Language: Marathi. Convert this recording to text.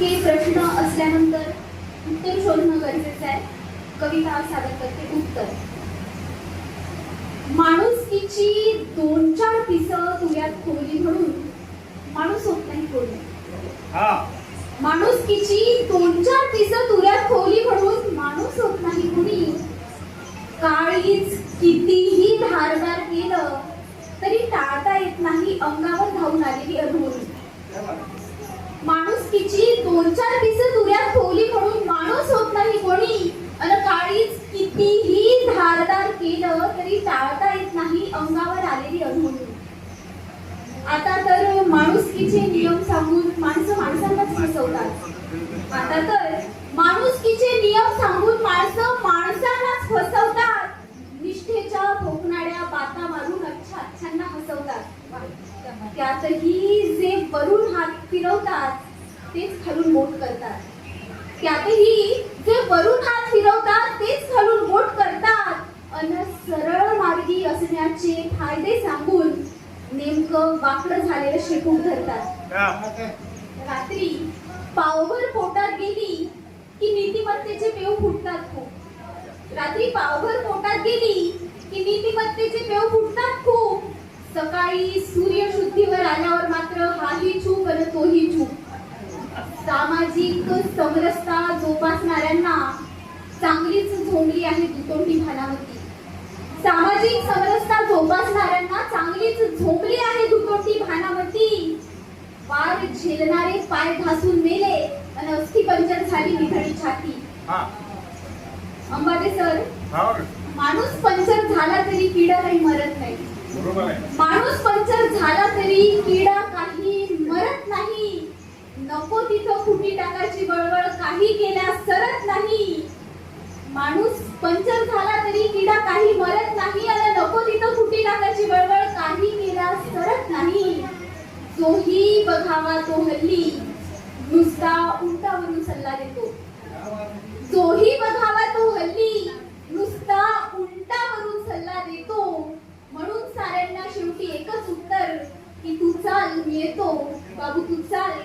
हे प्रश्न असल्यानंतर उत्तर शोधणं गरजेचं आहे. कविता सादर करते. उत्तर: माणुसकीची 2-4 पिसं तुऱ्यात खोली म्हणून माणूस होत नाही कोणी. माणुसकीची 2-4 पिसं तुऱ्यात खोली म्हणून माणूस होत नाही कोणी. काळीच कितीही धारदार केलं तरी टाळता येत नाही अंगावर धावून आलेली अधोरी. माणुसकीची 2-4 पिसं तुऱ्यात खोली म्हणून माणूस होत नाही कोणी. अन काळीच कितीही धारदार केलं तरी टाळता येत नाही अंगावर आलेली अधोरी. आता तर माणुसकीचे नियम सांगून माणसं माणसांनाच फसवतात. आता तर माणुसकीचे नियम सांगून माणसं माणसांनाच फसवतात. निष्ठेच्या भोकणाऱ्या बाता मारून अच्छांना हसवतात. त्यातही जे वरून हात फिरवतात तेच खालून बोट करतात. त्यातही जे वरून हात फिरवतात तेच खालून बोट करतात. अन सरळ मार्गी असण्याचे फायदे सांगून नेमकं वाकडं झालेलं शेपूट धरतात. रात्री पावभर पोटात गेली की नीतिमत्तेचे पेव फुटतात खूप. रात्री पावभर पोटात गेली की नीतिमत्तेचे पेव फुटतात खूप. सकाळी सूर्यशुद्धीवर आल्यावर मात्र हाही चूक आणि तोही चूक. सामाजिक समरसता जोपासणाऱ्यांना चांगलीच झोंबली आहे दुतोंडी भानावती. सामाजिक समरसता जोपासणाऱ्यांना चांगलीच झोंबली आहे दुतोंडी भानावती. वार झेलणारे पाय घासून मेले आणि अस्थिपंजर झाली निधडी छाती. अंबाडे सर, माणूस पंचर झाला तरी किडा काही मरत नाही. माणूस पंचर झाला तरी किडा काही मरत नाही. नको तिथं फुटी टाकायची बळबळ काही केल्यास सरत नाही. माणूस पंचर झाला तरी किडा काही मरत नाही आणि नको तिथं फुटी टाकायची बळबळ काही केल्यास सरत नाही. जोही बघावा तो हल्ली नुसता उलटावरून सल्ला देतो. जोही बघावा तो हल्ली नुसता उलटावरून सल्ला देतो. म्हणून साऱ्यांना शेवटी एकच उत्तर की तू चाल मी येतो. बाबू तू चाल.